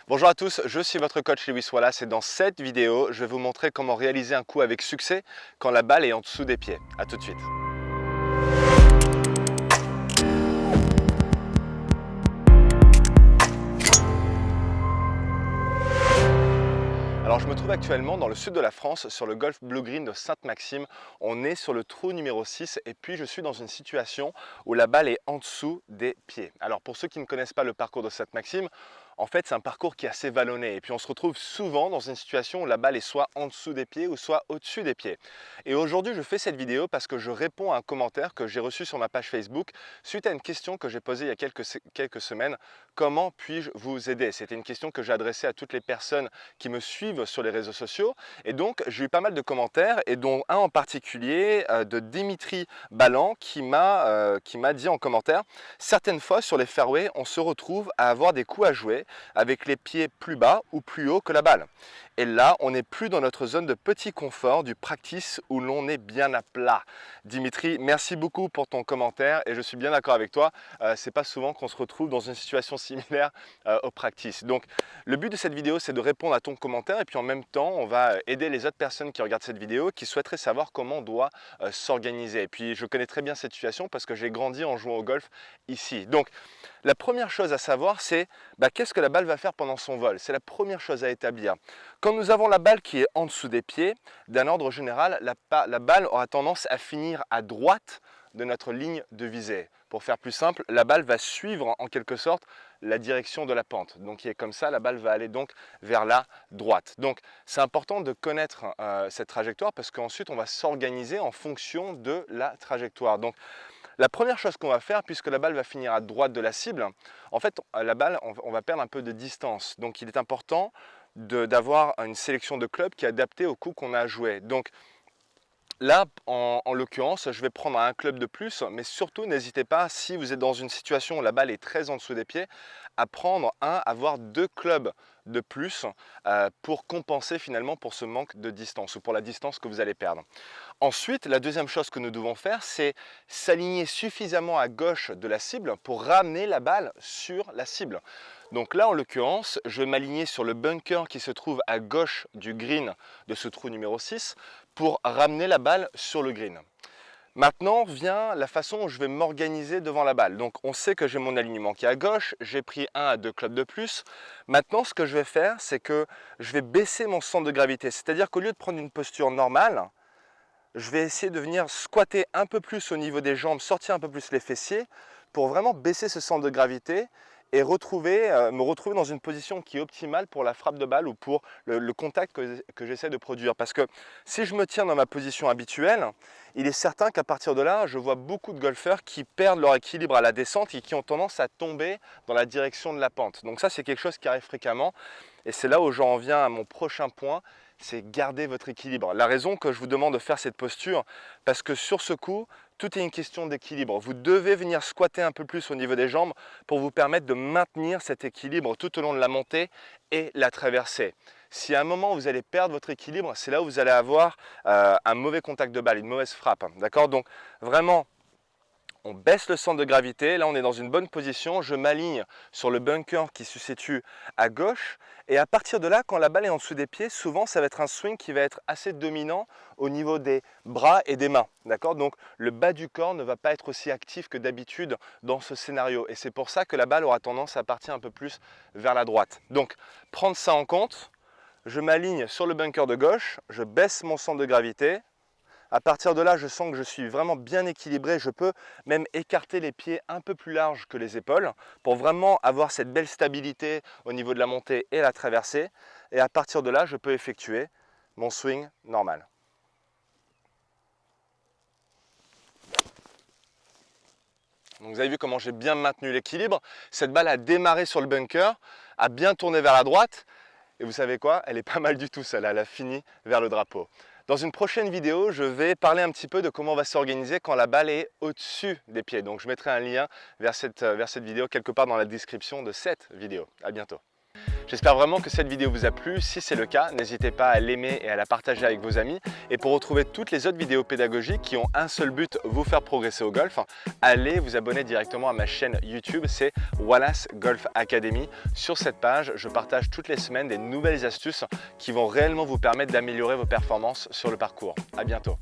Bonjour à tous, je suis votre coach Lewis Wallace et dans cette vidéo, je vais vous montrer comment réaliser un coup avec succès quand la balle est en dessous des pieds. A tout de suite. Alors je me trouve actuellement dans le sud de la France, sur le golf Blue Green de Sainte-Maxime. On est sur le trou numéro 6 et puis je suis dans une situation où la balle est en dessous des pieds. Alors pour ceux qui ne connaissent pas le parcours de Sainte-Maxime, en fait c'est un parcours qui est assez vallonné et puis on se retrouve souvent dans une situation où la balle est soit en dessous des pieds ou soit au-dessus des pieds. Et aujourd'hui je fais cette vidéo parce que je réponds à un commentaire que j'ai reçu sur ma page Facebook suite à une question que j'ai posée il y a quelques semaines. Comment puis-je vous aider? C'était une question que j'ai adressée à toutes les personnes qui me suivent sur les réseaux sociaux et donc j'ai eu pas mal de commentaires et dont un en particulier de Dimitri Ballan qui m'a dit en commentaire: certaines fois sur les fairways on se retrouve à avoir des coups à jouer avec les pieds plus bas ou plus haut que la balle et là on n'est plus dans notre zone de petit confort du practice où l'on est bien à plat. Dimitri, merci beaucoup pour ton commentaire et je suis bien d'accord avec toi, c'est pas souvent qu'on se retrouve dans une situation similaire au practice. Donc le but de cette vidéo c'est de répondre à ton commentaire et puis en même temps on va aider les autres personnes qui regardent cette vidéo qui souhaiteraient savoir comment on doit s'organiser. Et puis je connais très bien cette situation parce que j'ai grandi en jouant au golf ici. Donc la première chose à savoir c'est qu'est-ce que la balle va faire pendant son vol. C'est la première chose à établir. Quand nous avons la balle qui est en dessous des pieds, d'un ordre général, la balle aura tendance à finir à droite de notre ligne de visée. Pour faire plus simple, la balle va suivre en quelque sorte la direction de la pente. Donc qui est comme ça, la balle va aller donc vers la droite. Donc c'est important de connaître cette trajectoire parce qu'ensuite on va s'organiser en fonction de la trajectoire. Donc la première chose qu'on va faire, puisque la balle va finir à droite de la cible, en fait la balle, on va perdre un peu de distance. Donc il est important d'avoir une sélection de clubs qui est adaptée au coup qu'on a à jouer. Donc là, en l'occurrence, je vais prendre un club de plus, mais surtout n'hésitez pas, si vous êtes dans une situation où la balle est très en dessous des pieds, à prendre avoir deux clubs de plus pour compenser finalement pour ce manque de distance ou pour la distance que vous allez perdre. Ensuite, la deuxième chose que nous devons faire, c'est s'aligner suffisamment à gauche de la cible pour ramener la balle sur la cible. Donc là, en l'occurrence, je vais m'aligner sur le bunker qui se trouve à gauche du green de ce trou numéro 6 pour ramener la balle sur le green. Maintenant vient la façon où je vais m'organiser devant la balle. Donc on sait que j'ai mon alignement qui est à gauche, j'ai pris 1 à 2 clubs de plus. Maintenant ce que je vais faire, c'est que je vais baisser mon centre de gravité. C'est-à-dire qu'au lieu de prendre une posture normale, je vais essayer de venir squatter un peu plus au niveau des jambes, sortir un peu plus les fessiers pour vraiment baisser ce centre de gravité et me retrouver dans une position qui est optimale pour la frappe de balle ou pour le contact que j'essaie de produire. Parce que si je me tiens dans ma position habituelle, il est certain qu'à partir de là, je vois beaucoup de golfeurs qui perdent leur équilibre à la descente et qui ont tendance à tomber dans la direction de la pente. Donc ça, c'est quelque chose qui arrive fréquemment et c'est là où j'en viens à mon prochain point, c'est garder votre équilibre. La raison que je vous demande de faire cette posture, parce que sur ce coup, tout est une question d'équilibre. Vous devez venir squatter un peu plus au niveau des jambes pour vous permettre de maintenir cet équilibre tout au long de la montée et la traversée. Si à un moment vous allez perdre votre équilibre, c'est là où vous allez avoir un mauvais contact de balle, une mauvaise frappe. D'accord? Donc vraiment, on baisse le centre de gravité, là on est dans une bonne position, je m'aligne sur le bunker qui se situe à gauche et à partir de là, quand la balle est en dessous des pieds, souvent ça va être un swing qui va être assez dominant au niveau des bras et des mains. D'accord? Donc le bas du corps ne va pas être aussi actif que d'habitude dans ce scénario et c'est pour ça que la balle aura tendance à partir un peu plus vers la droite. Donc prendre ça en compte, je m'aligne sur le bunker de gauche, je baisse mon centre de gravité. À partir de là, je sens que je suis vraiment bien équilibré. Je peux même écarter les pieds un peu plus larges que les épaules pour vraiment avoir cette belle stabilité au niveau de la montée et la traversée. Et à partir de là, je peux effectuer mon swing normal. Donc vous avez vu comment j'ai bien maintenu l'équilibre. Cette balle a démarré sur le bunker, a bien tourné vers la droite. Et vous savez quoi? Elle est pas mal du tout celle-là, elle a fini vers le drapeau. Dans une prochaine vidéo, je vais parler un petit peu de comment on va s'organiser quand la balle est au-dessus des pieds. Donc je mettrai un lien vers cette vidéo quelque part dans la description de cette vidéo. À bientôt. J'espère vraiment que cette vidéo vous a plu. Si c'est le cas, n'hésitez pas à l'aimer et à la partager avec vos amis. Et pour retrouver toutes les autres vidéos pédagogiques qui ont un seul but, vous faire progresser au golf, allez vous abonner directement à ma chaîne YouTube, c'est Wallace Golf Academy. Sur cette page, je partage toutes les semaines des nouvelles astuces qui vont réellement vous permettre d'améliorer vos performances sur le parcours. À bientôt.